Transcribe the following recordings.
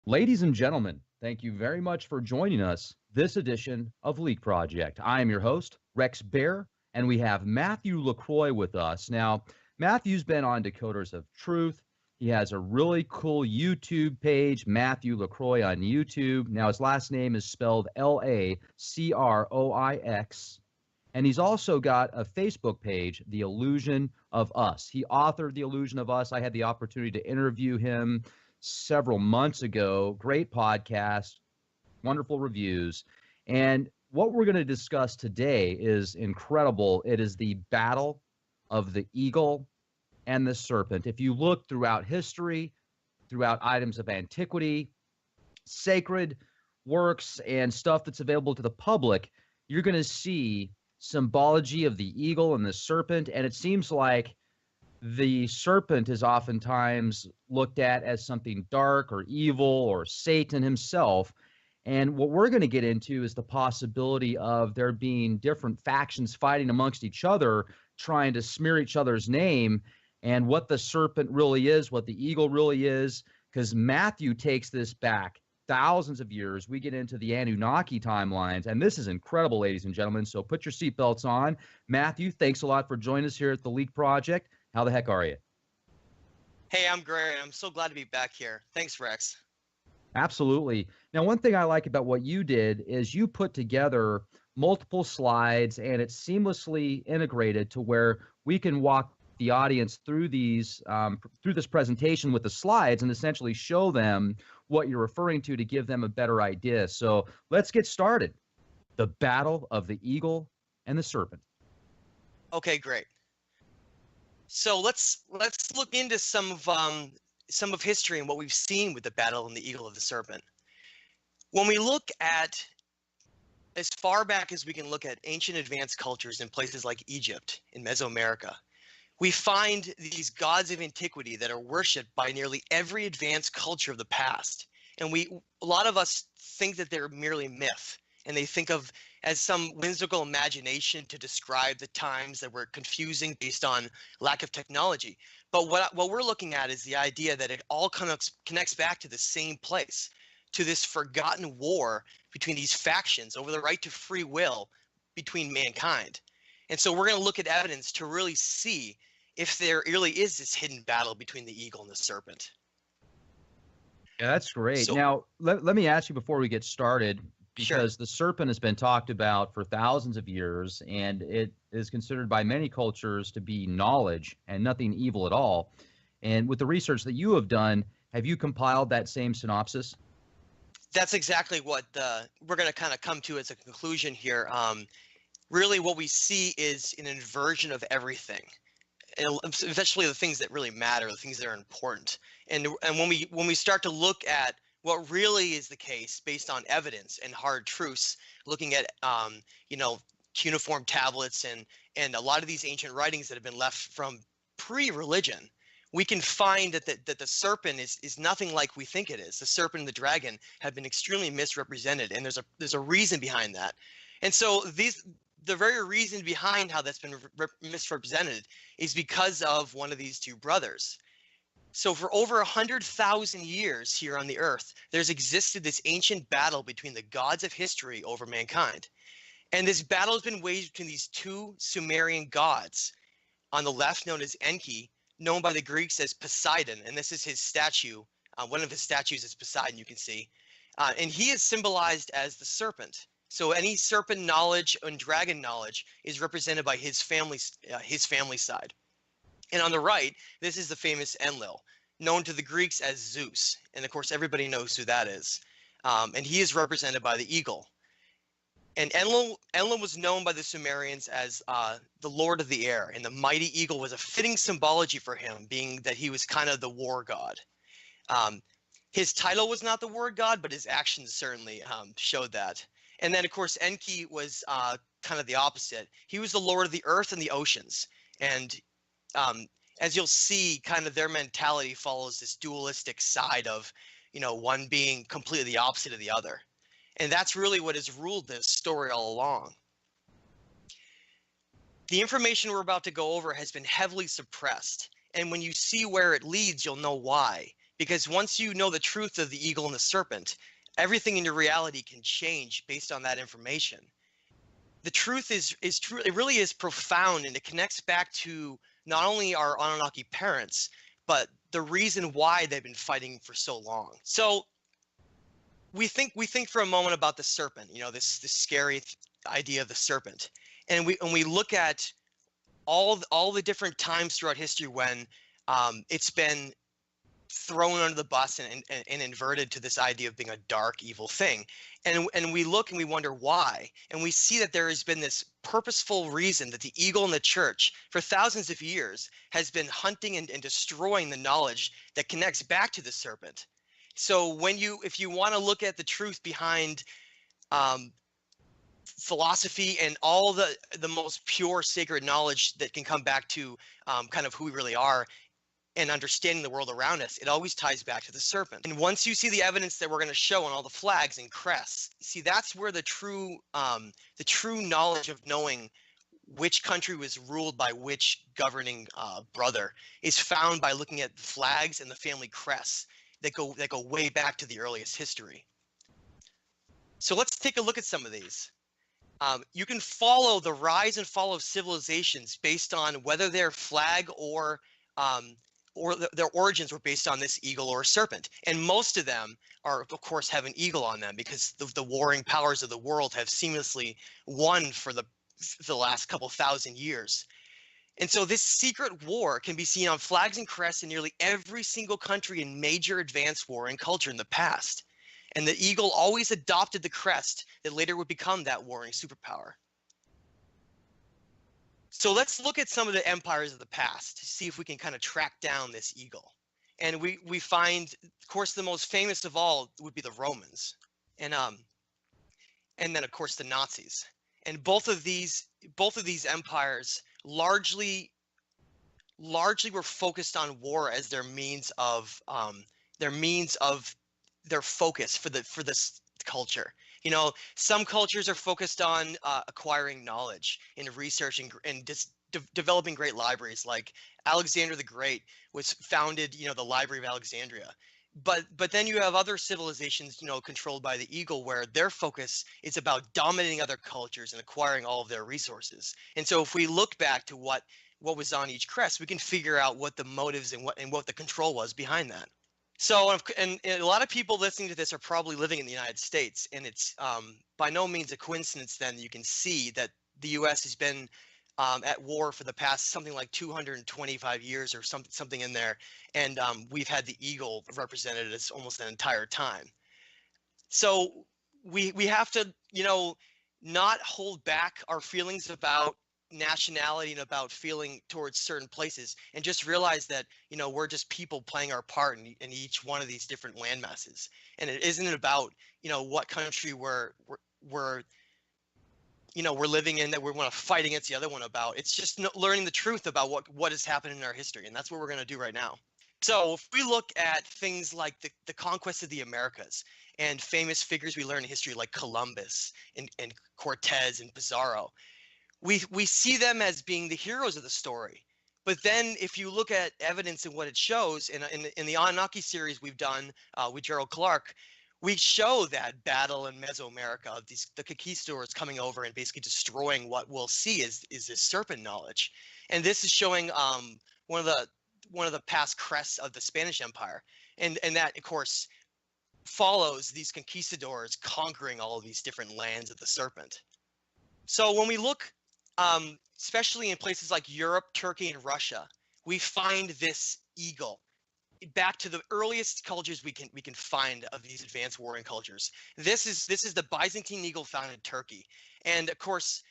Ladies and gentlemen, thank you very much for joining us this edition of Leak Project. I am your host, Rex Bear, and we have Matthew LaCroix with us. Now, Matthew's been on Decoders of Truth. He has a really cool YouTube page, Matthew LaCroix on YouTube. Now, his last name is spelled Lacroix. And he's also got a Facebook page, The Illusion of Us. He authored The Illusion of Us. I had the opportunity to interview him several months ago. Great podcast, wonderful reviews. And what we're going to discuss today is incredible. It is the battle of the eagle and the serpent. If you look throughout history, throughout items of antiquity, sacred works, and stuff that's available to the public, you're going to see symbology of the eagle and the serpent. And it seems like the serpent is oftentimes looked at as something dark or evil or Satan himself. And what we're going to get into is the possibility of there being different factions fighting amongst each other, trying to smear each other's name, and what the serpent really is, what the eagle really is, because Matthew takes this back thousands of years. We get into the Anunnaki timelines, and this is incredible, ladies and gentlemen. So put your seatbelts on. Matthew, thanks a lot for joining us here at the Leak Project. How the heck are you? Hey, I'm great. I'm so glad to be back here. Thanks, Rex. Absolutely. Now, one thing I like about what you did is you put together multiple slides, and it's seamlessly integrated to where we can walk the audience through these through this presentation with the slides and essentially show them what you're referring to give them a better idea. So let's get started. The battle of the eagle and the serpent. Okay, great. So let's look into some of history and what we've seen with the battle and the eagle of the serpent. When we look at as far back as we can look at ancient advanced cultures in places like Egypt in Mesoamerica, we find these gods of antiquity that are worshipped by nearly every advanced culture of the past. And a lot of us think that they're merely myth, and they think of as some whimsical imagination to describe the times that were confusing based on lack of technology. But what we're looking at is the idea that it all connects back to the same place, to this forgotten war between these factions over the right to free will between mankind. And so we're going to look at evidence to really see if there really is this hidden battle between the eagle and the serpent. Yeah, that's great. So, now, let me ask you before we get started, because sure. the serpent has been talked about for thousands of years, and it is considered by many cultures to be knowledge and nothing evil at all. And with the research that you have done, have you compiled that same synopsis? That's exactly what we're going to kind of come to as a conclusion here. Really what we see is an inversion of everything, especially the things that really matter, the things that are important. And when we start to look at what really is the case based on evidence and hard truths, looking at cuneiform tablets and a lot of these ancient writings that have been left from pre-religion, we can find that the serpent is nothing like we think it is. The serpent and the dragon have been extremely misrepresented, and there's a reason behind that. And so the very reason behind how that's been misrepresented is because of one of these two brothers. So for over 100,000 years here on the earth, there's existed this ancient battle between the gods of history over mankind. And this battle has been waged between these two Sumerian gods. On the left, known as Enki, known by the Greeks as Poseidon, and this is his statue. One of his statues is Poseidon, you can see. And he is symbolized as the serpent. So any serpent knowledge and dragon knowledge is represented by his family side. And on the right, this is the famous Enlil, known to the Greeks as Zeus. And of course, everybody knows who that is. And he is represented by the eagle. And Enlil was known by the Sumerians as the Lord of the Air. And the mighty eagle was a fitting symbology for him, being that he was kind of the war god. His title was not the war god, but his actions certainly showed that. And then, of course, Enki was kind of the opposite. He was the Lord of the earth and the oceans. And as you'll see, kind of their mentality follows this dualistic side of, one being completely the opposite of the other. And that's really what has ruled this story all along. The information we're about to go over has been heavily suppressed. And when you see where it leads, you'll know why. because once you know the truth of the eagle and the serpent, everything in your reality can change based on that information. The truth is true. It really is profound, and it connects back to not only our Anunnaki parents, but the reason why they've been fighting for so long. So we think for a moment about the serpent, you know, this scary idea of the serpent, and we look at all the different times throughout history when it's been thrown under the bus and inverted to this idea of being a dark, evil thing. And we look and we wonder why. And we see that there has been this purposeful reason that the eagle in the church for thousands of years has been hunting and destroying the knowledge that connects back to the serpent. So if you want to look at the truth behind philosophy and all the most pure sacred knowledge that can come back to kind of who we really are and understanding the world around us, it always ties back to the serpent. And once you see the evidence that we're going to show on all the flags and crests, see, that's where the true knowledge of knowing which country was ruled by which governing brother is found by looking at the flags and the family crests that go way back to the earliest history. So let's take a look at some of these. You can follow the rise and fall of civilizations based on whether their flag or their origins were based on this eagle or serpent. And most of them are, of course, have an eagle on them because the warring powers of the world have seamlessly won for the last couple thousand years. And so this secret war can be seen on flags and crests in nearly every single country in major advanced warring culture in the past. And the eagle always adopted the crest that later would become that warring superpower. So let's look at some of the empires of the past to see if we can kind of track down this eagle. And we find, of course, the most famous of all would be the Romans, and then of course the Nazis. And both of these empires largely were focused on war as their means of their focus for this culture. You know, some cultures are focused on acquiring knowledge and researching and just developing great libraries. Like Alexander the Great was founded, you know, the Library of Alexandria. But then you have other civilizations, you know, controlled by the eagle, where their focus is about dominating other cultures and acquiring all of their resources. And so if we look back to what was on each crest, we can figure out what the motives and what the control was behind that. So, and a lot of people listening to this are probably living in the United States, and it's by no means a coincidence then you can see that the U.S. has been at war for the past something like 225 years or something in there, and we've had the eagle represented as almost an entire time. So we have to, you know, not hold back our feelings about nationality and about feeling towards certain places, and just realize that, you know, we're just people playing our part in each one of these different land masses, and it isn't about, you know, what country we're living in that we want to fight against the other one about. It's just learning the truth about what has happened in our history, and that's what we're going to do right now. So if we look at things like the conquest of the Americas and famous figures we learn in history like Columbus and Cortez and Pizarro, we see them as being the heroes of the story. But then if you look at evidence and what it shows in the Anunnaki series we've done with Gerald Clark, we show that battle in Mesoamerica, the conquistadors coming over and basically destroying what we'll see is this serpent knowledge. And this is showing one of the past crests of the Spanish Empire. And that, of course, follows these conquistadors conquering all of these different lands of the serpent. So when we look, especially in places like Europe, Turkey, and Russia, we find this eagle back to the earliest cultures we can find of these advanced warring cultures. This is the Byzantine eagle found in Turkey, and of course,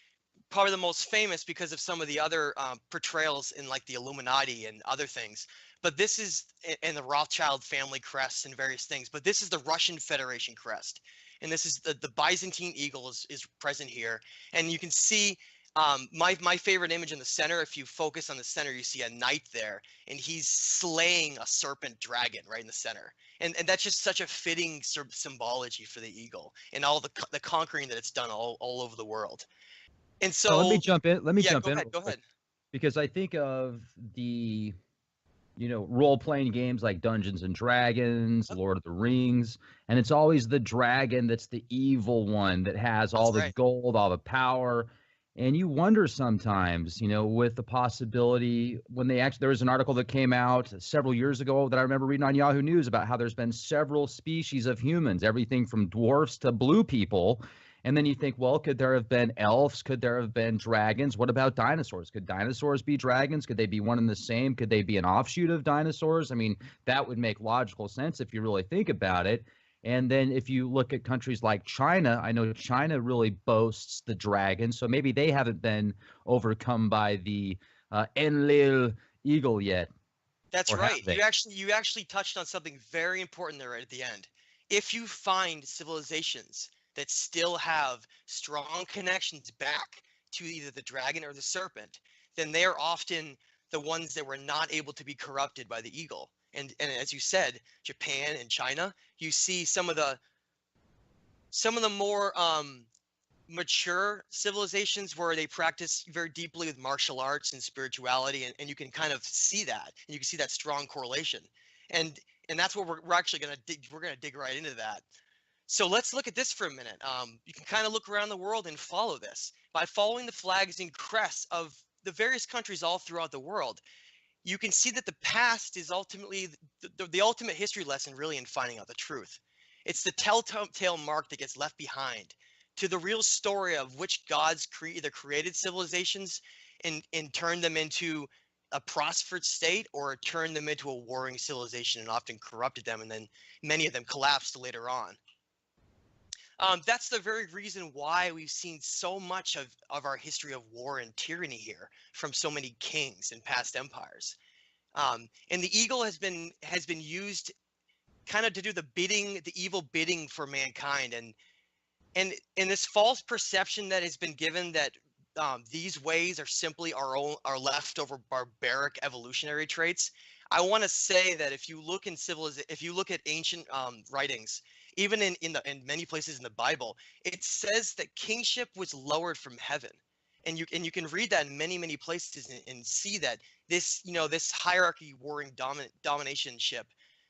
probably the most famous because of some of the other portrayals in like the Illuminati and other things. But this is in the Rothschild family crests and various things. But this is the Russian Federation crest, and this is the Byzantine eagle is present here, and you can see. My favorite image in the center, if you focus on the center, you see a knight there, and he's slaying a serpent dragon right in the center. And that's just such a fitting symbology for the eagle and all the conquering that it's done all over the world. And so let me jump in. Let me jump in. Go ahead. Because I think of the role-playing games like Dungeons and Dragons, Yep, Lord of the Rings, and it's always the dragon that's the evil one that has all that's the right. gold, all the power. And you wonder sometimes, with the possibility when there was an article that came out several years ago that I remember reading on Yahoo News about how there's been several species of humans, everything from dwarfs to blue people. And then you think, well, could there have been elves? Could there have been dragons? What about dinosaurs? Could dinosaurs be dragons? Could they be one and the same? Could they be an offshoot of dinosaurs? I mean, that would make logical sense if you really think about it. And then if you look at countries like China, I know China really boasts the dragon, so maybe they haven't been overcome by the Enlil eagle yet, That's or have right. they? You actually touched on something very important there right at the end. If you find civilizations that still have strong connections back to either the dragon or the serpent, then they are often the ones that were not able to be corrupted by the eagle. And as you said, Japan and China, you see some of the more mature civilizations where they practice very deeply with martial arts and spirituality, and you can kind of see that, and you can see that strong correlation, and and that's what we're actually going to dig right into that. So let's look at this for a minute. You can kind of look around the world and follow this by following the flags and crests of the various countries all throughout the world. You can see that the past is ultimately the ultimate history lesson, really, in finding out the truth. It's the telltale mark that gets left behind to the real story of which gods either created civilizations and turned them into a prospered state, or turned them into a warring civilization and often corrupted them, and then many of them collapsed later on. That's the very reason why we've seen so much of our history of war and tyranny here from so many kings and past empires. And the eagle has been used kind of to do the evil bidding for mankind, and this false perception that has been given that these ways are simply our leftover barbaric evolutionary traits. I want to say that if you look if you look at ancient writings, even in many places in the Bible, it says that kingship was lowered from heaven, and you can read that in many places, and see that this hierarchy warring domination ship.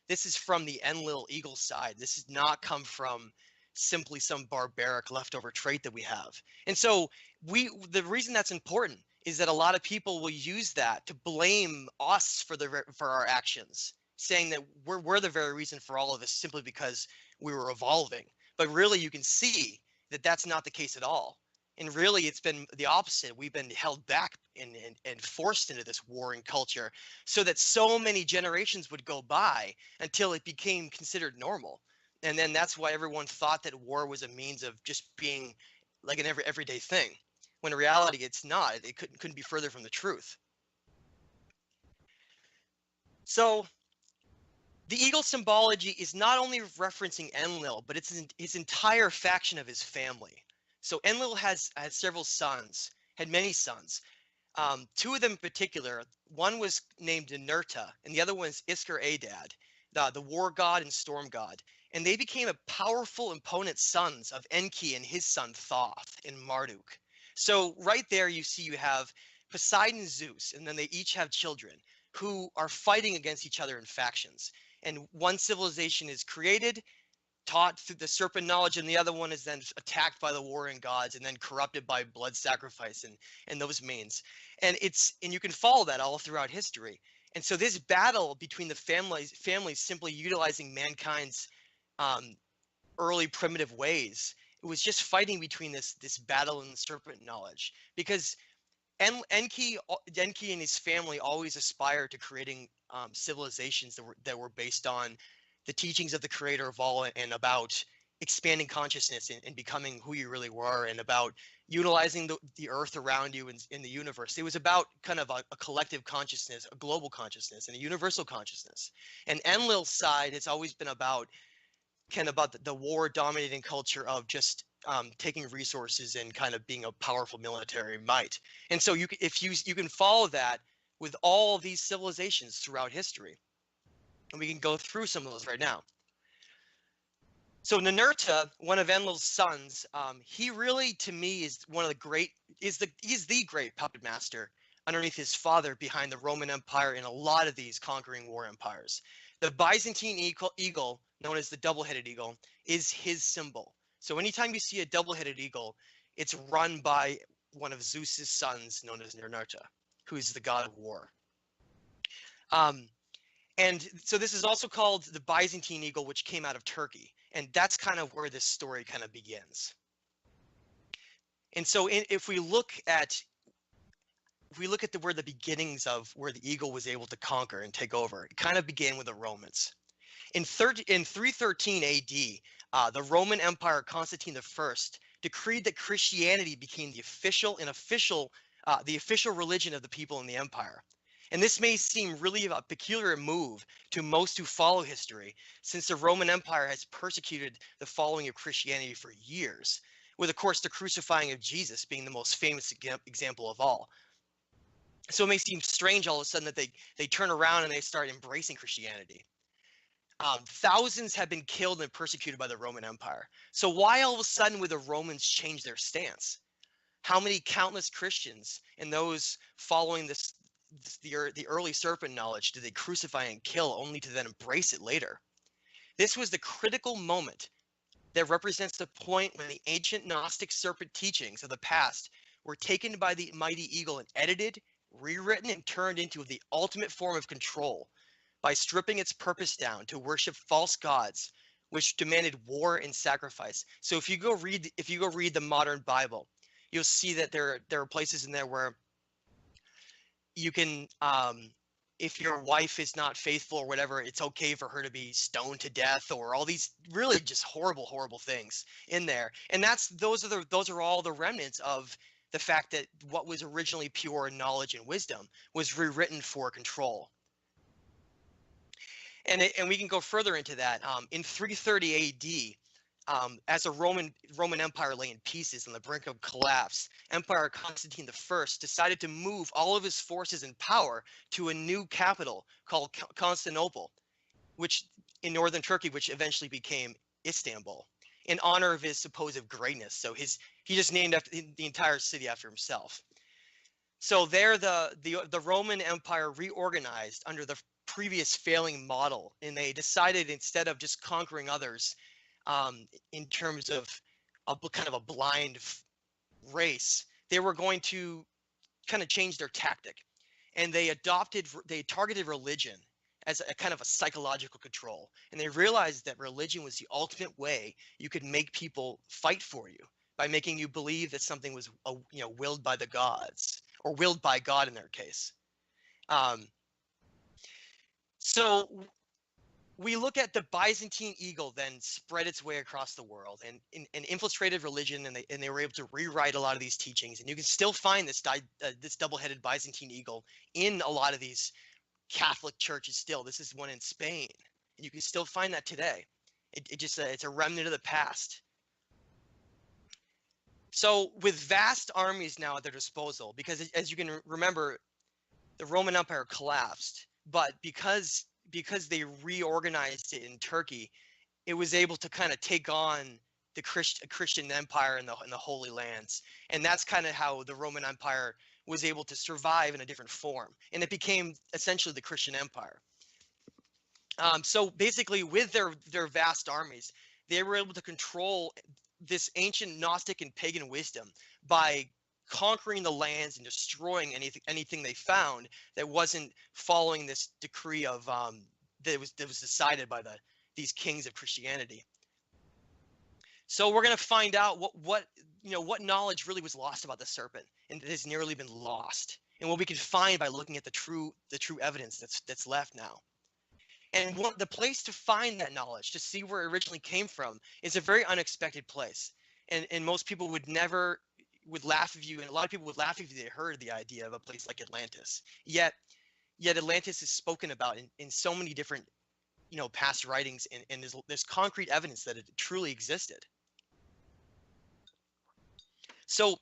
This is from the Enlil eagle side. This has not come from simply some barbaric leftover trait that we have. And so the reason that's important is that a lot of people will use that to blame us for our actions, saying that we're the very reason for all of this simply because we were evolving. But really, you can see that that's not the case at all. And really, it's been the opposite. We've been held back and forced into this warring culture so that so many generations would go by until it became considered normal. And then that's why everyone thought that war was a means of just being like an everyday thing, when in reality it's not. It couldn't be further from the truth. So the eagle symbology is not only referencing Enlil, but it's his entire faction of his family. So Enlil has several sons, had many sons. Two of them in particular, one was named Ninurta, and the other one is Iskar-Adad, the war god and storm god. And they became a powerful imponent sons of Enki and his son Thoth and Marduk. So right there you see you have Poseidon and Zeus, and then they each have children who are fighting against each other in factions. And one civilization is created, taught through the serpent knowledge, and the other one is then attacked by the warring gods and then corrupted by blood sacrifice and those means. And you can follow that all throughout history. And so this battle between the families simply utilizing mankind's early primitive ways, it was just fighting between this battle and the serpent knowledge, because Enki and his family always aspired to creating civilizations that were based on the teachings of the creator of all, and about expanding consciousness and becoming who you really were, and about utilizing the earth around you in the universe. It was about kind of a collective consciousness, a global consciousness, and a universal consciousness. And Enlil's side has always been about the war dominating culture of just taking resources and kind of being a powerful military might. And so you can follow that with all these civilizations throughout history, and we can go through some of those right now. So Ninurta, one of Enlil's sons, he really, to me, is he's the great puppet master underneath his father behind the Roman Empire and a lot of these conquering war empires. The Byzantine eagle, known as the double-headed eagle, is his symbol. So anytime you see a double-headed eagle, it's run by one of Zeus's sons, known as Nerurta, who is the god of war. And so this is also called the Byzantine eagle, which came out of Turkey. And that's kind of where this story kind of begins. And so if we look at where the beginnings of where the eagle was able to conquer and take over, it kind of began with the Romans. In 313 AD, the Roman Empire Constantine I decreed that Christianity became the official religion of the people in the empire. And this may seem really a peculiar move to most who follow history, since the Roman Empire has persecuted the following of Christianity for years, with of course the crucifying of Jesus being the most famous example of all. So it may seem strange all of a sudden that they turn around and they start embracing Christianity. Thousands have been killed and persecuted by the Roman Empire. So why all of a sudden would the Romans change their stance? How many countless Christians and those following the early serpent knowledge did they crucify and kill only to then embrace it later? This was the critical moment that represents the point when the ancient Gnostic serpent teachings of the past were taken by the mighty eagle and edited, rewritten, and turned into the ultimate form of control by stripping its purpose down to worship false gods, which demanded war and sacrifice. So if you go read the modern Bible, you'll see that there are places in there where you can, if your wife is not faithful or whatever, it's okay for her to be stoned to death, or all these really just horrible, horrible things in there. And those are all the remnants of the fact that what was originally pure knowledge and wisdom was rewritten for control. And we can go further into that. In 330 AD, as the Roman Empire lay in pieces on the brink of collapse, Emperor Constantine I decided to move all of his forces and power to a new capital called Constantinople, which in northern Turkey, which eventually became Istanbul, in honor of his supposed greatness. So he just named the entire city after himself. So there, the Roman Empire reorganized under the previous failing model, and they decided, instead of just conquering others, in terms of kind of a blind race, they were going to kind of change their tactic, and they targeted religion as a kind of a psychological control. And they realized that religion was the ultimate way you could make people fight for you, by making you believe that something was willed by the gods, or willed by God in their case. So we look at the Byzantine eagle then spread its way across the world and infiltrated religion, and they were able to rewrite a lot of these teachings. And you can still find this double-headed Byzantine eagle in a lot of these Catholic churches still. This is one in Spain, and you can still find that today. It's a remnant of the past. So with vast armies now at their disposal, because as you can remember, the Roman Empire collapsed, but because they reorganized it in Turkey, it was able to kind of take on the Christian Empire in the Holy Lands. And that's kind of how the Roman Empire was able to survive in a different form. And it became essentially the Christian Empire. So basically, with their vast armies, they were able to control this ancient Gnostic and pagan wisdom by conquering the lands and destroying anything they found that wasn't following this decree of that was decided by these kings of Christianity. So we're going to find out what knowledge really was lost about the serpent, and it has nearly been lost, and what we can find by looking at the true evidence that's left now. And the place to find that knowledge, to see where it originally came from, is a very unexpected place. And most people would laugh at you, and a lot of people would laugh if they heard the idea of a place like Atlantis. Yet Atlantis is spoken about in so many different, past writings, and there's concrete evidence that it truly existed. So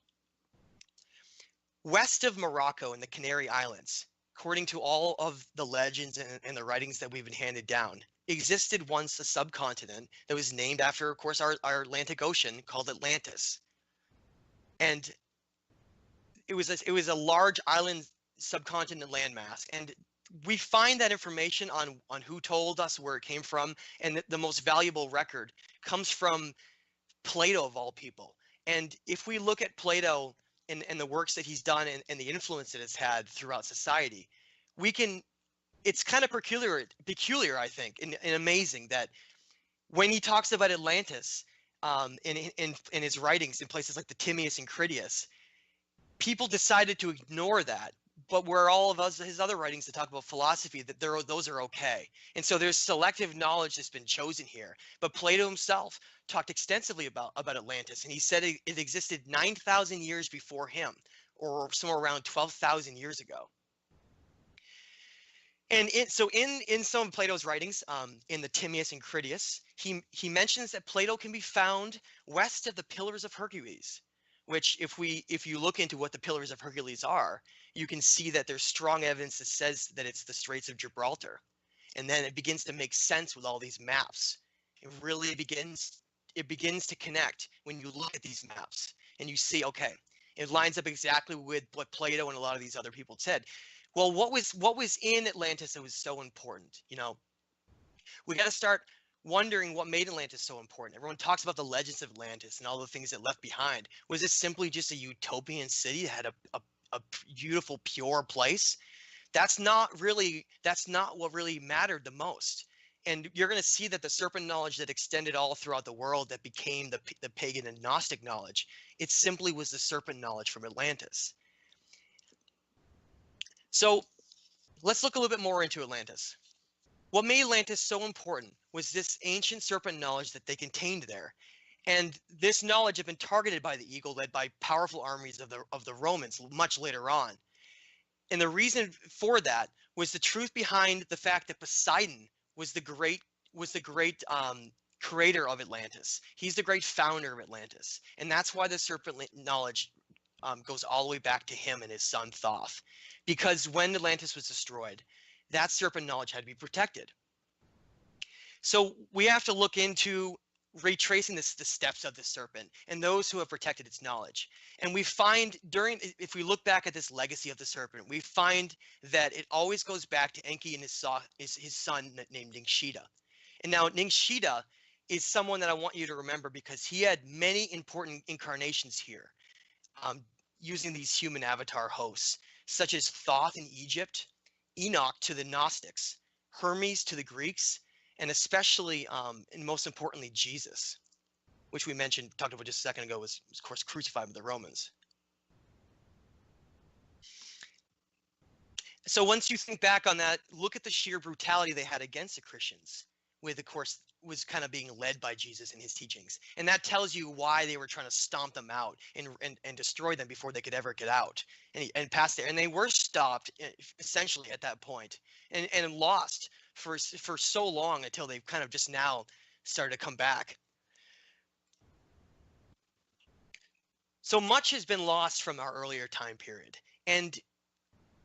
west of Morocco and the Canary Islands, according to all of the legends and the writings that we've been handed down, existed once a subcontinent that was named after, of course, our Atlantic Ocean, called Atlantis. And it was a large island subcontinent landmass. And we find that information on who told us, where it came from, and the most valuable record comes from Plato of all people. And if we look at Plato and the works that he's done and the influence that it's had throughout society, we can, it's kind of peculiar, I think, and amazing that when he talks about Atlantis in his writings in places like the Timaeus and Critias, people decided to ignore that. But where all of his other writings that talk about philosophy, that those are okay. And so there's selective knowledge that's been chosen here. But Plato himself talked extensively about Atlantis, and he said it existed 9,000 years before him, or somewhere around 12,000 years ago. And so in some of Plato's writings, in the Timaeus and Critias, he mentions that Plato can be found west of the Pillars of Hercules, which if you look into what the Pillars of Hercules are, you can see that there's strong evidence that says that it's the Straits of Gibraltar. And then it begins to make sense with all these maps. It really begins to connect when you look at these maps and you see, okay, it lines up exactly with what Plato and a lot of these other people said. Well, what was in Atlantis that was so important? You know, we got to start wondering what made Atlantis so important. Everyone talks about the legends of Atlantis and all the things it left behind. Was it simply just a utopian city that had a beautiful, pure place? That's not what really mattered the most. And you're going to see that the serpent knowledge that extended all throughout the world, that became the pagan and Gnostic knowledge, it simply was the serpent knowledge from Atlantis. So let's look a little bit more into Atlantis. What made Atlantis so important was this ancient serpent knowledge that they contained there. And this knowledge had been targeted by the eagle, led by powerful armies of the Romans much later on. And the reason for that was the truth behind the fact that Poseidon was the great creator of Atlantis. He's the great founder of Atlantis. And that's why the serpent knowledge goes all the way back to him and his son Thoth. Because when Atlantis was destroyed, that serpent knowledge had to be protected. So we have to look into retracing the steps of the serpent and those who have protected its knowledge. And we find if we look back at this legacy of the serpent, we find that it always goes back to Enki and his son named Ningshita. And now Ningshita is someone that I want you to remember because he had many important incarnations here, using these human avatar hosts, such as Thoth in Egypt, Enoch to the Gnostics, Hermes to the Greeks, and especially, and most importantly, Jesus, which we talked about just a second ago, was of course crucified by the Romans. So once you think back on that, look at the sheer brutality they had against the Christians, with, of course, was kind of being led by Jesus and his teachings. And that tells you why they were trying to stomp them out and destroy them before they could ever get out and pass there. And they were stopped essentially at that point and lost for so long until they kind of just now started to come back. So much has been lost from our earlier time period. And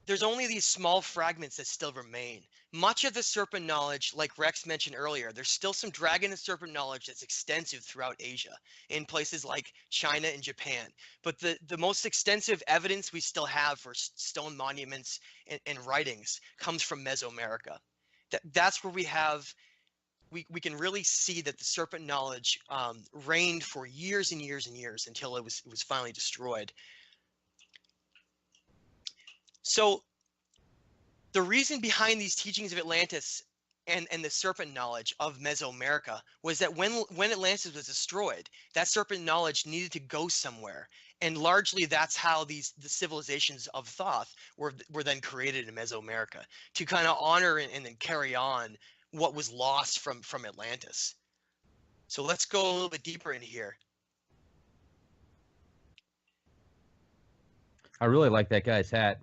there's only these small fragments that still remain. Much of the serpent knowledge, like Rex mentioned earlier, there's still some dragon and serpent knowledge that's extensive throughout Asia, in places like China and Japan. But the most extensive evidence we still have for stone monuments and writings comes from Mesoamerica. That's where we can really see that the serpent knowledge reigned for years and years and years until it was finally destroyed. So the reason behind these teachings of Atlantis and the serpent knowledge of Mesoamerica was that when Atlantis was destroyed, that serpent knowledge needed to go somewhere. And largely that's how the civilizations of Thoth were then created in Mesoamerica, to kind of honor and then carry on what was lost from Atlantis. So let's go a little bit deeper in here. I really like that guy's hat.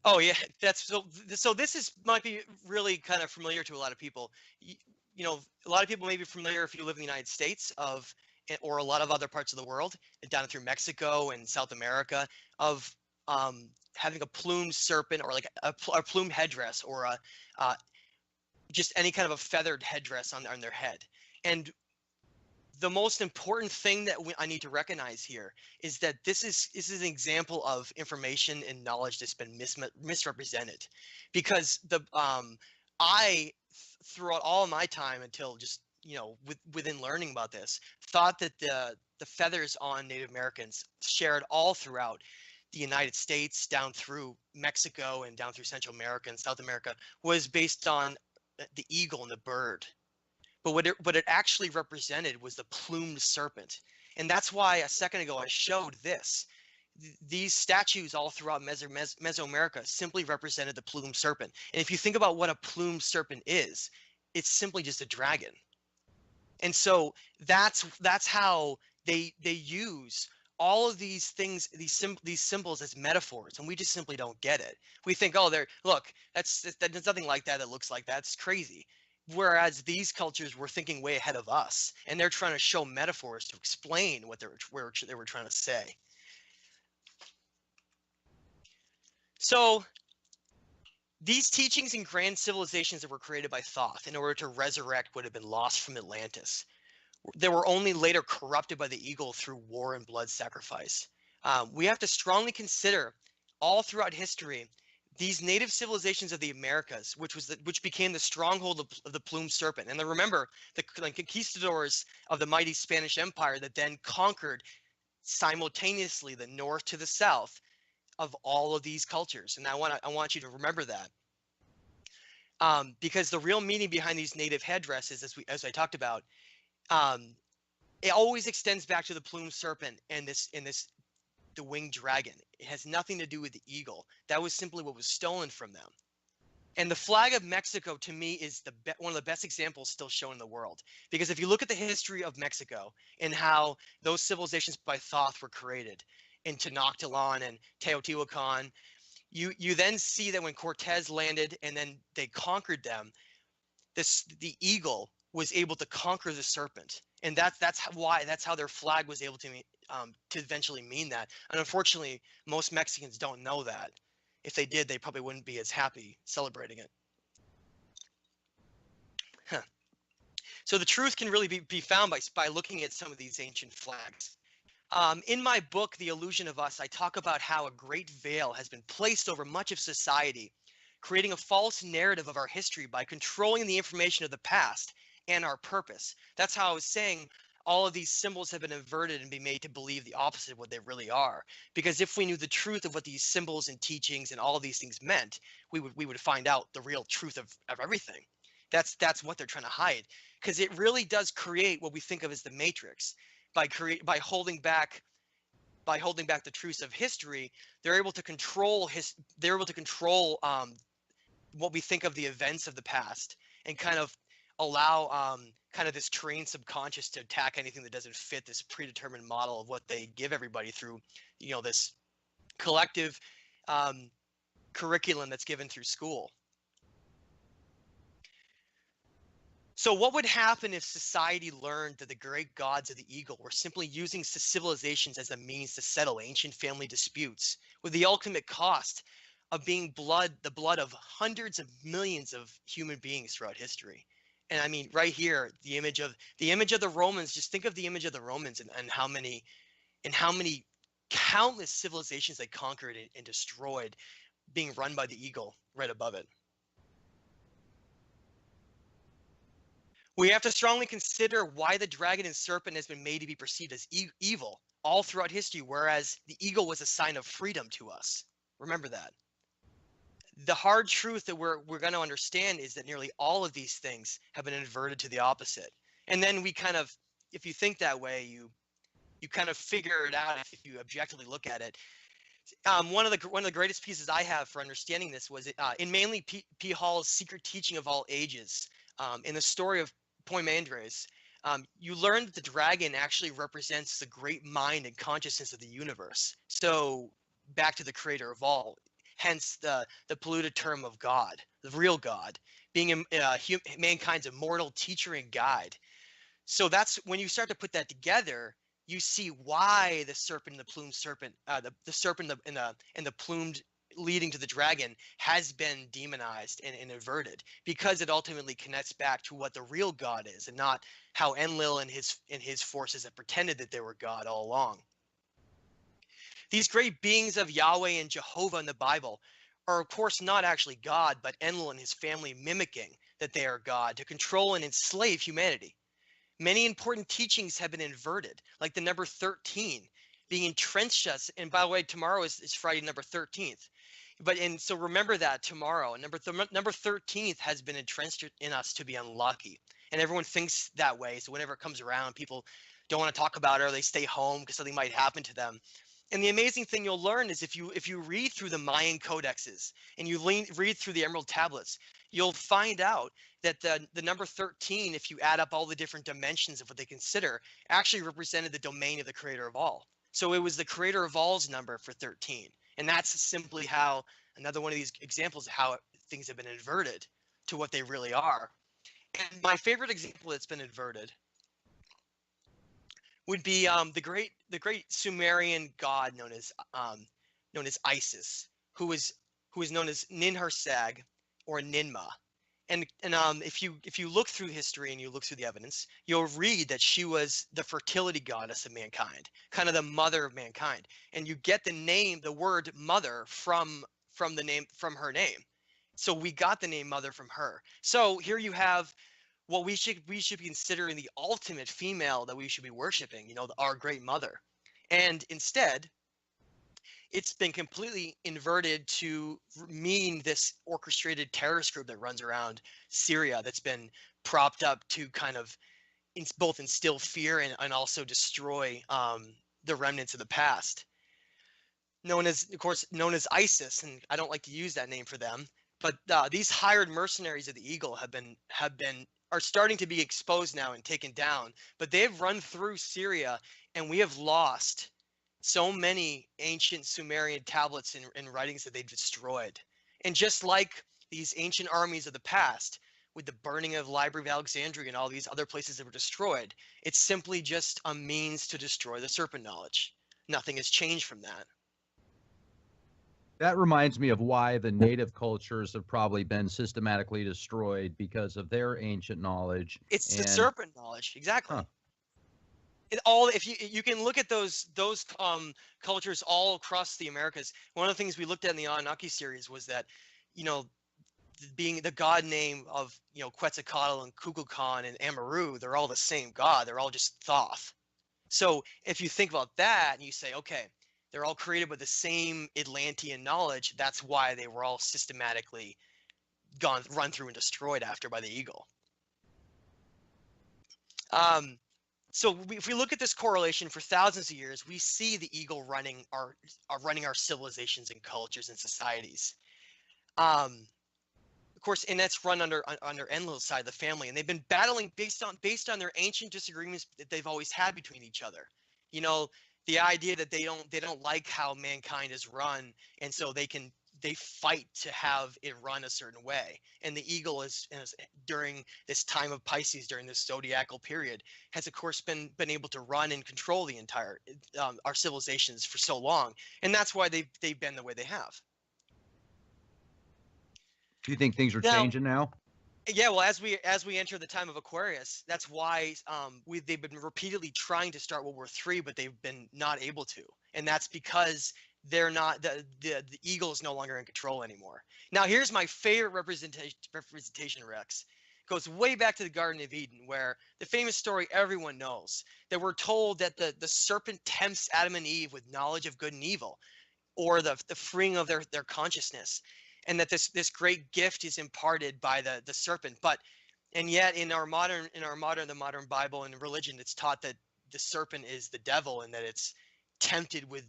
Oh yeah, that's so this might be really kind of familiar to a lot of people. You know, a lot of people may be familiar if you live in the United States or a lot of other parts of the world, down through Mexico and South America, of having a plumed serpent or like a plumed headdress or just any kind of a feathered headdress on their head. And the most important thing that I need to recognize here is that this is an example of information and knowledge that's been misrepresented, because throughout all of my time until just within learning about this, thought that the feathers on Native Americans shared all throughout the United States, down through Mexico and down through Central America and South America, was based on the eagle and the bird. But what it actually represented was the plumed serpent. And that's why a second ago I showed this. These statues all throughout Mesoamerica simply represented the plumed serpent. And if you think about what a plumed serpent is, it's simply just a dragon. And so that's how they use all of these things, these symbols as metaphors, and we just simply don't get it. We think, oh, look, there's nothing like that that looks like that. It's crazy. Whereas these cultures were thinking way ahead of us, and they're trying to show metaphors to explain what they were trying to say. So these teachings and grand civilizations that were created by Thoth in order to resurrect what had been lost from Atlantis, they were only later corrupted by the eagle through war and blood sacrifice. We have to strongly consider all throughout history these native civilizations of the Americas, which became the stronghold of the plumed serpent. And then remember, the conquistadors of the mighty Spanish Empire that then conquered simultaneously the north to the south of all of these cultures. And I want you to remember that. Because the real meaning behind these native headdresses, as I talked about, it always extends back to the plumed serpent and the winged dragon. It has nothing to do with the eagle. That was simply what was stolen from them. And the flag of Mexico, to me, is one of the best examples still shown in the world. Because if you look at the history of Mexico and how those civilizations by Thoth were created in Tenochtitlan and Teotihuacan, you then see that when Cortez landed and then they conquered them, the eagle was able to conquer the serpent, and that's how their flag was able to eventually mean that. And unfortunately, most Mexicans don't know that. If they did, they probably wouldn't be as happy celebrating it. Huh. So the truth can really be found by looking at some of these ancient flags. In my book, The Illusion of Us, I talk about how a great veil has been placed over much of society, creating a false narrative of our history by controlling the information of the past and our purpose. That's how I was saying all of these symbols have been inverted and be made to believe the opposite of what they really are. Because if we knew the truth of what these symbols and teachings and all of these things meant, we would find out the real truth of everything. That's what they're trying to hide. Because it really does create what we think of as the Matrix. By holding back the truths of history, they're able to control what we think of the events of the past, and kind of allow kind of this trained subconscious to attack anything that doesn't fit this predetermined model of what they give everybody through, this collective curriculum that's given through school. So what would happen if society learned that the great gods of the eagle were simply using civilizations as a means to settle ancient family disputes, with the ultimate cost of being the blood of hundreds of millions of human beings throughout history? And I mean, right here, the image of the Romans. Just think of the image of the Romans and how many countless civilizations they conquered and destroyed, being run by the eagle right above it. We have to strongly consider why the dragon and serpent has been made to be perceived as evil all throughout history, whereas the eagle was a sign of freedom to us. Remember that. The hard truth that we're going to understand is that nearly all of these things have been inverted to the opposite. And then we kind of, if you think that way, you kind of figure it out if you objectively look at it. One of the greatest pieces I have for understanding this was in mainly P. Hall's Secret Teaching of All Ages. In the story of Poimandres, you learn that the dragon actually represents the great mind and consciousness of the universe. So back to the creator of all, hence the polluted term of God, the real God, being mankind's immortal teacher and guide. So that's when you start to put that together, you see why the serpent and the plumed serpent, the serpent and the plumed leading to the dragon has been demonized and inverted, because it ultimately connects back to what the real God is, and not how Enlil and his forces have pretended that they were God all along. These great beings of Yahweh and Jehovah in the Bible are, of course, not actually God, but Enlil and his family mimicking that they are God to control and enslave humanity. Many important teachings have been inverted, like the number 13 being entrenched us. And by the way, tomorrow is Friday, number 13th. And so remember that tomorrow, number 13th has been entrenched in us to be unlucky. And everyone thinks that way. So whenever it comes around, people don't want to talk about it, or they stay home because something might happen to them. And the amazing thing you'll learn is if you read through the Mayan codexes and you read through the Emerald tablets, you'll find out that the number 13, if you add up all the different dimensions of what they consider, actually represented the domain of the creator of all. So it was the creator of all's number for 13. And that's simply how, another one of these examples of how things have been inverted to what they really are. And my favorite example that's been inverted would be the great Sumerian god known as Isis, who was known as Ninhursag or Ninmah. And if you look through history and you look through the evidence, you'll read that she was the fertility goddess of mankind, kind of the mother of mankind. And you get the word mother from her name. So we got the name mother from her. So here you have what we should be considering the ultimate female that we should be worshiping, our great mother. And instead, it's been completely inverted to mean this orchestrated terrorist group that runs around Syria that's been propped up to kind of both instill fear and also destroy the remnants of the past. Known as ISIS, and I don't like to use that name for them, but these hired mercenaries of the Eagle are starting to be exposed now and taken down, but they have run through Syria, and we have lost so many ancient Sumerian tablets and writings that they've destroyed. And just like these ancient armies of the past, with the burning of Library of Alexandria and all these other places that were destroyed, it's simply just a means to destroy the serpent knowledge. Nothing has changed from that. That reminds me of why the native cultures have probably been systematically destroyed, because of their ancient knowledge. It's the serpent knowledge, exactly. Huh. If you can look at those cultures all across the Americas. One of the things we looked at in the Anunnaki series was that, being the god name of Quetzalcoatl and Kukulkan and Amaru, they're all the same god. They're all just Thoth. So if you think about that and you say, okay, they're all created with the same Atlantean knowledge, that's why they were all systematically run through and destroyed after by the Eagle. So if we look at this correlation for thousands of years, we see the Eagle running our civilizations and cultures and societies. Of course, and that's run under Enlil's side of the family, and they've been battling based on their ancient disagreements that they've always had between each other. The idea that they don't like how mankind is run, and so they fight to have it run a certain way. And the Eagle is during this time of Pisces, during this zodiacal period, has of course been able to run and control the entire our civilizations for so long, and that's why they've been the way they have. Do you think things are changing now? Yeah, well, as we enter the time of Aquarius, that's why they've been repeatedly trying to start World War III, but they've been not able to, and that's because they're not the Eagle is no longer in control anymore. Now, here's my favorite representation, Rex. It goes way back to the Garden of Eden, where the famous story everyone knows, that we're told that the serpent tempts Adam and Eve with knowledge of good and evil, or the freeing of their consciousness. And that this great gift is imparted by the serpent, and yet in the modern Bible and religion, it's taught that the serpent is the devil and that it's tempted with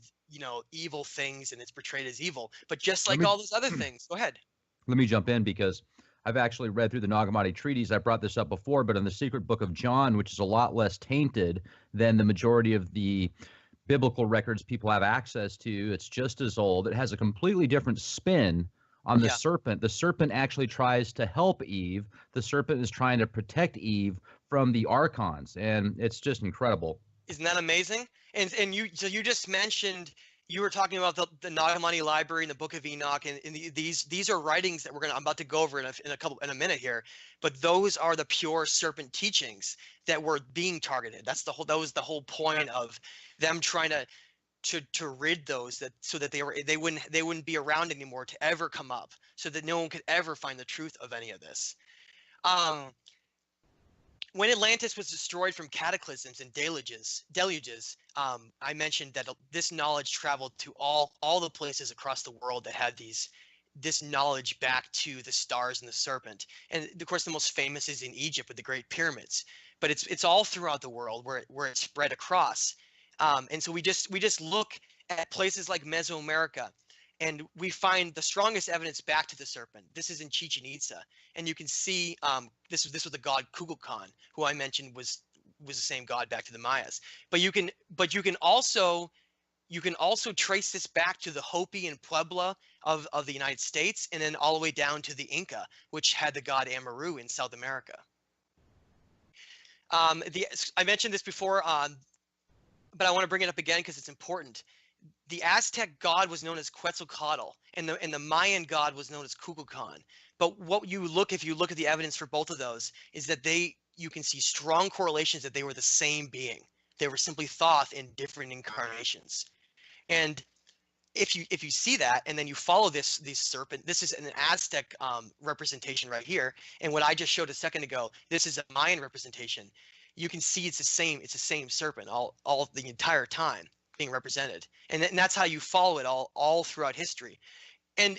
evil things and it's portrayed as evil. But just like all those other things, go ahead. Let me jump in, because I've actually read through the Nag Hammadi treaties. I brought this up before, but in the secret book of John, which is a lot less tainted than the majority of the biblical records people have access to, it's just as old. It has a completely different spin on the serpent. The serpent actually tries to help Eve. The serpent is trying to protect Eve from the archons, and it's just incredible. Isn't that amazing? And you just mentioned You were talking about the Nagamani Library and the Book of Enoch, and these are writings that I'm about to go over in a minute here. But those are the pure serpent teachings that were being targeted. That was the whole point of them trying to rid those, that so that they wouldn't be around anymore to ever come up, so that no one could ever find the truth of any of this. When Atlantis was destroyed from cataclysms and deluges, I mentioned that this knowledge traveled to all the places across the world that had this knowledge back to the stars and the serpent. And of course, the most famous is in Egypt with the Great Pyramids. But it's all throughout the world where it spread across. And so we just look at places like Mesoamerica, and we find the strongest evidence back to the serpent. This is in Chichen Itza, and you can see this was the god Kukulkan, who I mentioned was the same god back to the Mayas. But you can also trace this back to the Hopi and Puebla of the United States, and then all the way down to the Inca, which had the god Amaru in South America. I mentioned this before, but I want to bring it up again because it's important. The Aztec god was known as Quetzalcoatl, and the Mayan god was known as Kukulkan. But if you look at the evidence for both of those, is that you can see strong correlations that they were the same being. They were simply Thoth in different incarnations. And if you see that, and then you follow this serpent, this is an Aztec representation right here, and what I just showed a second ago, this is a Mayan representation. You can see it's the same serpent all the entire time being represented, and that's how you follow it all throughout history. And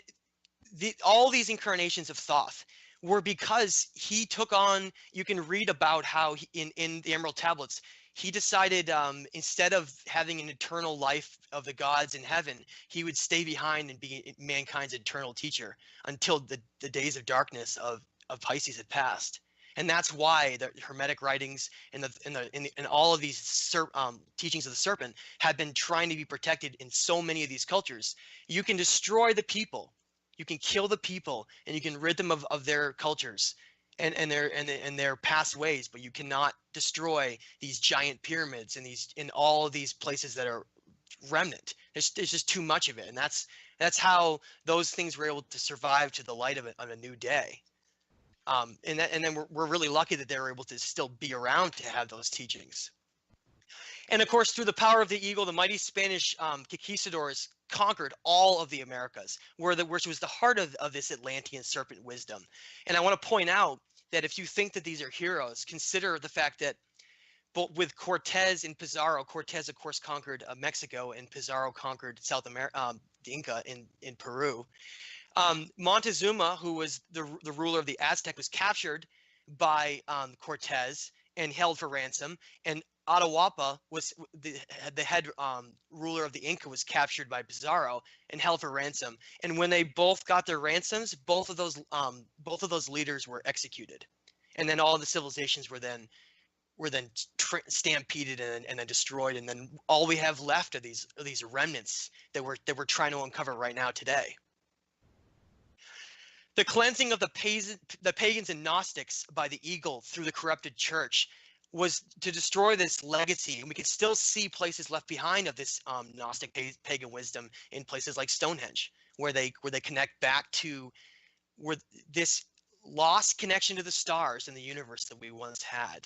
all these incarnations of Thoth were because he took on. You can read about how in the Emerald Tablets, he decided instead of having an eternal life of the gods in heaven, he would stay behind and be mankind's eternal teacher until the days of darkness of Pisces had passed. And that's why the Hermetic writings and all of these teachings of the serpent have been trying to be protected in so many of these cultures. You can destroy the people, you can kill the people, and you can rid them of their cultures and their past ways, but you cannot destroy these giant pyramids and in all of these places that are remnant. There's just too much of it, and that's how those things were able to survive to the light of it on a new day. And then we're really lucky that they were able to still be around to have those teachings. And of course, through the power of the eagle, the mighty Spanish conquistadors conquered all of the Americas, which was the heart of this Atlantean serpent wisdom. And I want to point out that if you think that these are heroes, consider the fact that both with Cortez and Pizarro, Cortez of course conquered Mexico, and Pizarro conquered South America, the Inca in Peru. Montezuma, who was the ruler of the Aztec, was captured by Cortez and held for ransom, and Atahualpa was the head ruler of the Inca, was captured by Pizarro and held for ransom. And when they both got their ransoms, both of those leaders were executed, and then all the civilizations were then stampeded and then destroyed. And then all we have left are these remnants that we're trying to uncover right now today. The cleansing of the pagans and Gnostics by the eagle through the corrupted church was to destroy this legacy, and we can still see places left behind of this Gnostic pagan wisdom in places like Stonehenge, where they connect back to this lost connection to the stars and the universe that we once had.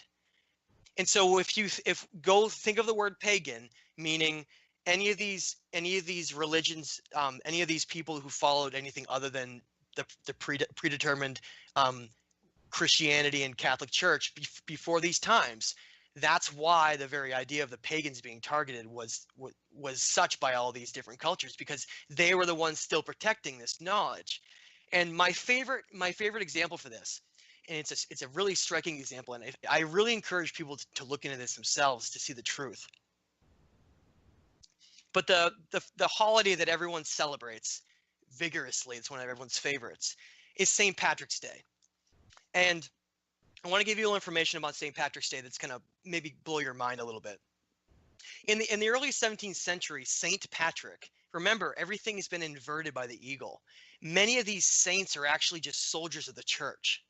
And so if go think of the word pagan, meaning any of these religions, any of these people who followed anything other than the predetermined Christianity and Catholic Church before these times, that's why the very idea of the pagans being targeted was such by all these different cultures, because they were the ones still protecting this knowledge. And my favorite example for this, and it's a really striking example, and I really encourage people to look into this themselves to see the truth. But the holiday that everyone celebrates vigorously, it's one of everyone's favorites, is St. Patrick's Day. And I want to give you a little information about St. Patrick's Day that's going to maybe blow your mind a little bit. In the early 17th century, St. Patrick, remember, everything has been inverted by the eagle. Many of these saints are actually just soldiers of the church.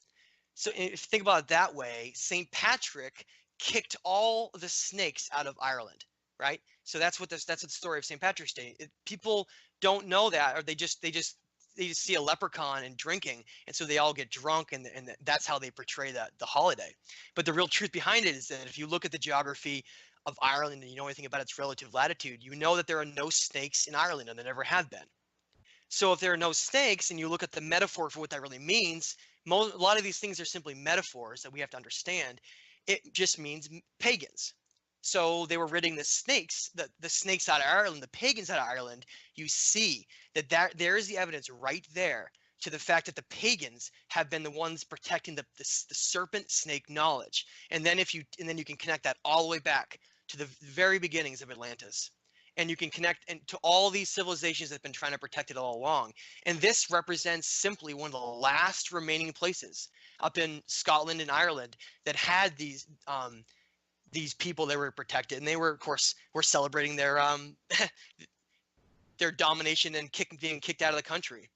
So if you think about it that way, St. Patrick kicked all the snakes out of Ireland, right? So that's what that's the story of St. Patrick's Day. People don't know that, or they just see a leprechaun and drinking, and so they all get drunk, and that's how they portray the holiday. But the real truth behind it is that if you look at the geography of Ireland and you know anything about its relative latitude, you know that there are no snakes in Ireland, and there never have been. So if there are no snakes, and you look at the metaphor for what that really means, a lot of these things are simply metaphors that we have to understand. It just means pagans. So they were ridding the snakes, the snakes out of Ireland, the pagans out of Ireland. You see that there is the evidence right there to the fact that the pagans have been the ones protecting the serpent snake knowledge. And then you can connect that all the way back to the very beginnings of Atlantis. And you can connect to all these civilizations that have been trying to protect it all along. And this represents simply one of the last remaining places up in Scotland and Ireland that had these people that were protected, and they were, of course, celebrating their their domination and being kicked out of the country.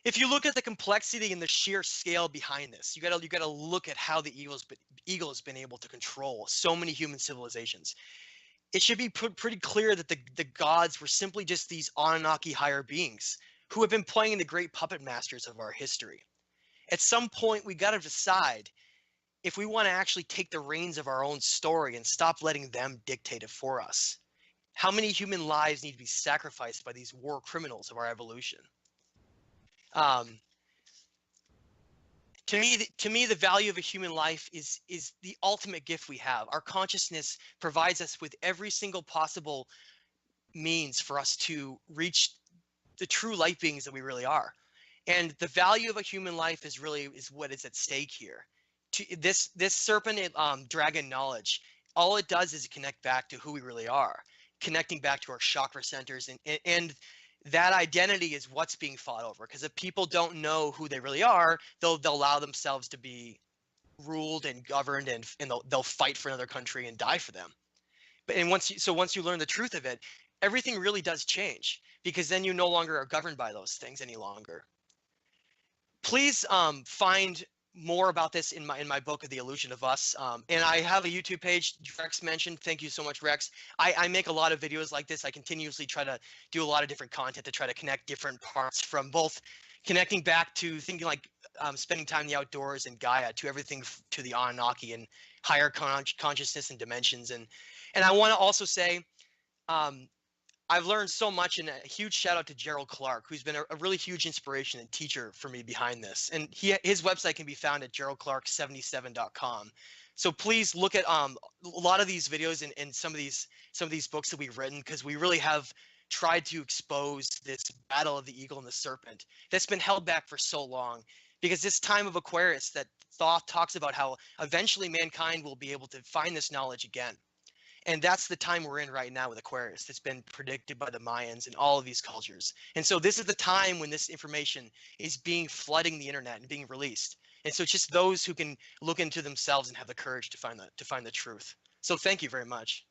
If you look at the complexity and the sheer scale behind this, you gotta look at how the eagle has been able to control so many human civilizations. It should be pretty clear that the gods were simply just these Anunnaki higher beings who have been playing the great puppet masters of our history. At some point, we got to decide if we want to actually take the reins of our own story and stop letting them dictate it for us. How many human lives need to be sacrificed by these war criminals of our evolution? To me, the value of a human life is the ultimate gift we have. Our consciousness provides us with every single possible means for us to reach the true light beings that we really are. And the value of a human life is what is at stake here. This serpent dragon knowledge, all it does is connect back to who we really are, connecting back to our chakra centers, and that identity is what's being fought over. Because if people don't know who they really are, they'll allow themselves to be ruled and governed, and they'll fight for another country and die for them. Once you learn the truth of it, everything really does change, because then you no longer are governed by those things any longer. Please find more about this in my book of The Illusion of Us, and I have a YouTube page Rex mentioned. Thank you so much, Rex. I make a lot of videos like this. I continuously try to do a lot of different content to try to connect different parts, from both connecting back to thinking like spending time in the outdoors and Gaia, to everything to the Anunnaki and higher consciousness and dimensions. And I want to also say I've learned so much, and a huge shout out to Gerald Clark, who's been a really huge inspiration and teacher for me behind this. And his website can be found at geraldclark77.com. So please look at a lot of these videos and some of these books that we've written, because we really have tried to expose this battle of the eagle and the serpent that's been held back for so long. Because this time of Aquarius, that Thoth talks about how eventually mankind will be able to find this knowledge again. And that's the time we're in right now with Aquarius. That's been predicted by the Mayans and all of these cultures. And so this is the time when this information is flooding the internet and being released. And so it's just those who can look into themselves and have the courage to find the truth. So thank you very much.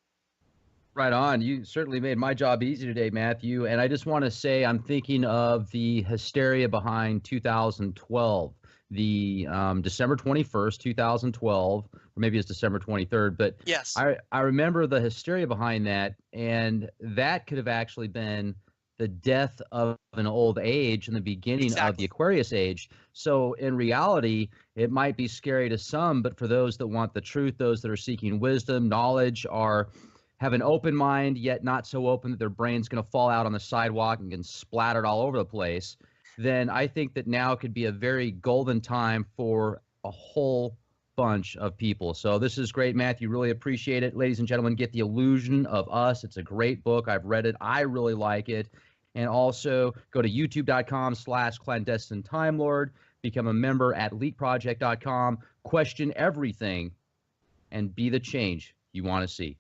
Right on. You certainly made my job easy today, Matthew. And I just want to say I'm thinking of the hysteria behind 2012. The December 21st, 2012, or maybe it's December 23rd, but yes, I remember the hysteria behind that, and that could have actually been the death of an old age and the beginning of the Aquarius age. So in reality, it might be scary to some, but for those that want the truth, those that are seeking wisdom, knowledge, have an open mind, yet not so open that their brain's going to fall out on the sidewalk and get splattered all over the place, then I think that now could be a very golden time for a whole bunch of people. So this is great, Matthew. Really appreciate it. Ladies and gentlemen, get The Illusion of Us. It's a great book. I've read it. I really like it. And also go to youtube.com/clandestine time lord, become a member at leakproject.com, question everything, and be the change you want to see.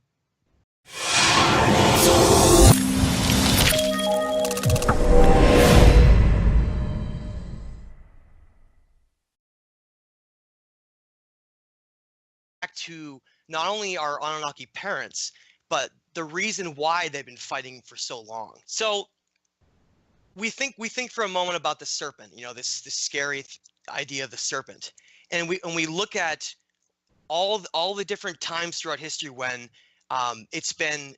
To not only our Anunnaki parents, but the reason why they've been fighting for so long. So we think for a moment about the serpent, this scary idea of the serpent, and we look at all the different times throughout history when it's been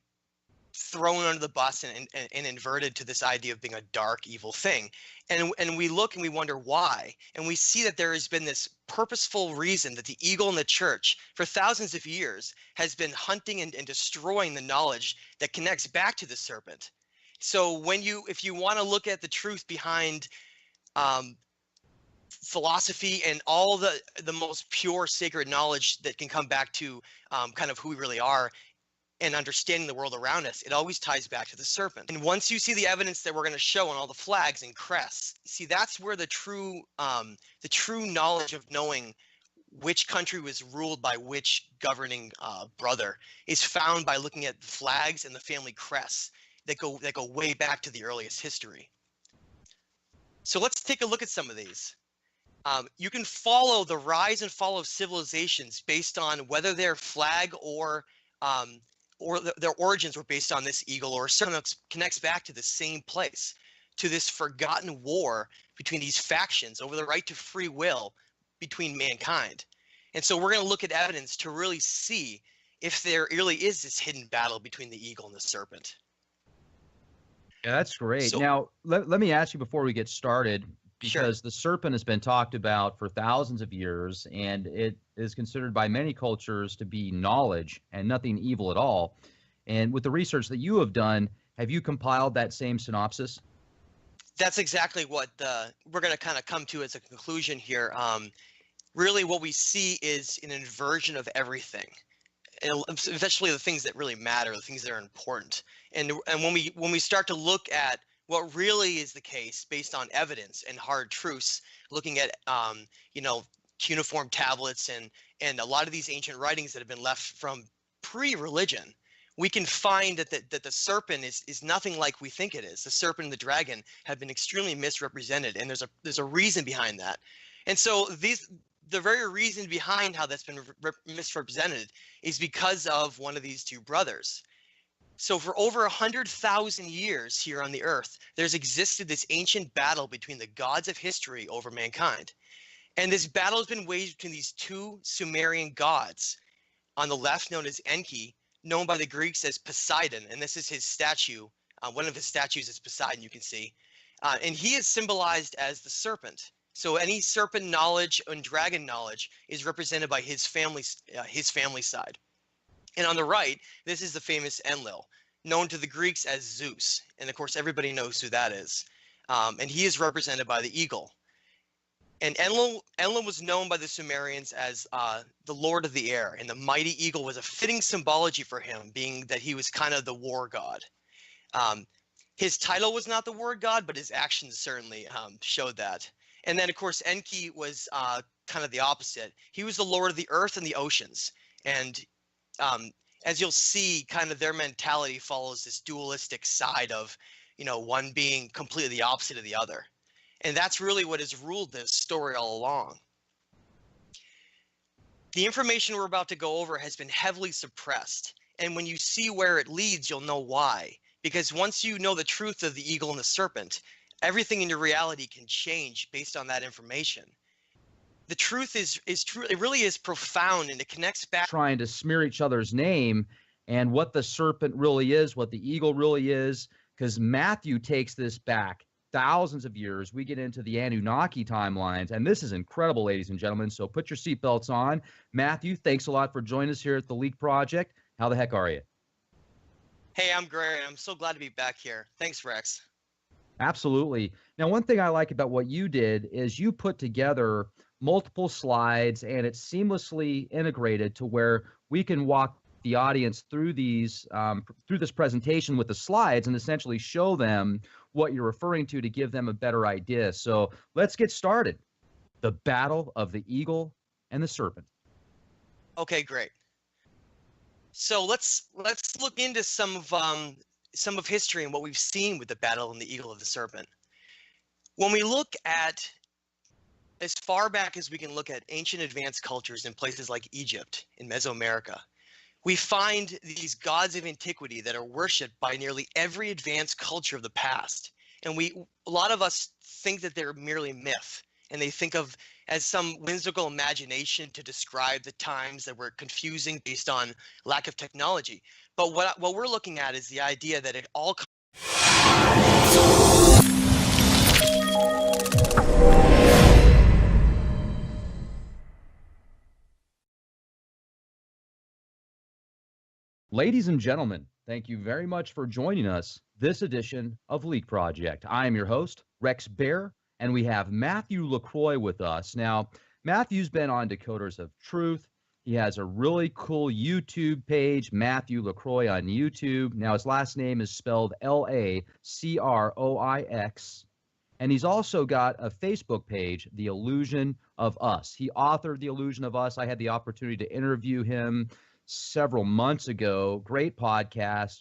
thrown under the bus and inverted to this idea of being a dark, evil thing. And we look and we wonder why. And we see that there has been this purposeful reason that the eagle in the church for thousands of years has been hunting and destroying the knowledge that connects back to the serpent. So if you want to look at the truth behind philosophy and all the most pure sacred knowledge that can come back to kind of who we really are, and understanding the world around us, it always ties back to the serpent. And once you see the evidence that we're going to show on all the flags and crests, see, that's where the true knowledge of knowing which country was ruled by which governing brother is found by looking at the flags and the family crests that go way back to the earliest history. So let's take a look at some of these. You can follow the rise and fall of civilizations based on whether their flag or their origins were based on this eagle, or something that connects back to the same place, to this forgotten war between these factions over the right to free will between mankind. And so we're going to look at evidence to really see if there really is this hidden battle between the eagle and the serpent. Yeah, that's great. So, now, let me ask you before we get started, because sure. the serpent has been talked about for thousands of years, and it is considered by many cultures to be knowledge and nothing evil at all. And with the research that you have done, have you compiled that same synopsis? That's exactly what we're going to kind of come to as a conclusion here. Really, what we see is an inversion of everything, and especially the things that really matter, the things that are important. And when we start to look at what really is the case based on evidence and hard truths, looking at cuneiform tablets and a lot of these ancient writings that have been left from pre-religion, we can find that the serpent is nothing like we think it is. The serpent and the dragon have been extremely misrepresented, and there's a reason behind that. And so the very reason behind how that's been misrepresented is because of one of these two brothers. So for over 100,000 years here on the earth, there's existed this ancient battle between the gods of history over mankind. And this battle has been waged between these two Sumerian gods. On the left, known as Enki, known by the Greeks as Poseidon, and this is his statue. One of his statues is Poseidon, you can see. And he is symbolized as the serpent. So any serpent knowledge and dragon knowledge is represented by his family side. And on the right, this is the famous Enlil, known to the Greeks as Zeus. And of course, everybody knows who that is. And he is represented by the eagle. And Enlil was known by the Sumerians as the Lord of the Air. And the mighty eagle was a fitting symbology for him, being that he was kind of the war god. His title was not the war god, but his actions certainly showed that. And then, of course, Enki was kind of the opposite. He was the Lord of the earth and the oceans. And as you'll see, kind of their mentality follows this dualistic side of, one being completely the opposite of the other. And that's really what has ruled this story all along. The information we're about to go over has been heavily suppressed. And when you see where it leads, you'll know why. Because once you know the truth of the eagle and the serpent, everything in your reality can change based on that information. The truth is true. It really is profound, and it connects back. Trying to smear each other's name and what the serpent really is, what the eagle really is, because Matthew takes this back thousands of years. We get into the Anunnaki timelines, and this is incredible, ladies and gentlemen. So put your seatbelts on. Matthew, thanks a lot for joining us here at the Leak Project. How the heck are you? Hey, I'm great. I'm so glad to be back here. Thanks, Rex. Absolutely. Now, one thing I like about what you did is you put together multiple slides, and it's seamlessly integrated to where we can walk the audience through these through this presentation with the slides and essentially show them what you're referring to give them a better idea. So let's get started. The battle of the eagle and the serpent. Okay, great. So let's look into some of history and what we've seen with the battle and the eagle of the serpent. When we look at as far back as we can look at ancient advanced cultures in places like Egypt in Mesoamerica, we find these gods of antiquity that are worshipped by nearly every advanced culture of the past. And a lot of us think that they're merely myth, and they think of as some whimsical imagination to describe the times that were confusing based on lack of technology. But what we're looking at is the idea that it all. Ladies and gentlemen, thank you very much for joining us this edition of Leak Project. I am your host, Rex Bear, and we have Matthew LaCroix with us. Now, Matthew's been on Decoders of Truth. He has a really cool YouTube page, Matthew LaCroix on YouTube. Now, his last name is spelled Lacroix, and he's also got a Facebook page, The Illusion of Us. He authored The Illusion of Us. I had the opportunity to interview him several months ago. Great podcast,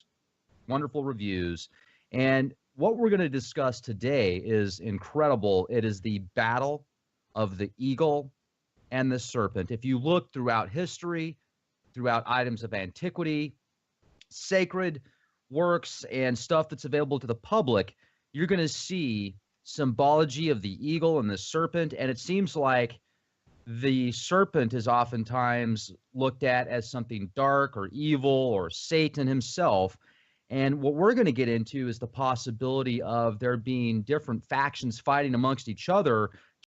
wonderful reviews. And what we're going to discuss today is incredible. It is the battle of the eagle and the serpent. If you look throughout history, throughout items of antiquity, sacred works, and stuff that's available to the public, you're going to see symbology of the eagle and the serpent. And it seems like the serpent is oftentimes looked at as something dark or evil or Satan himself. And what we're going to get into is the possibility of there being different factions fighting amongst each other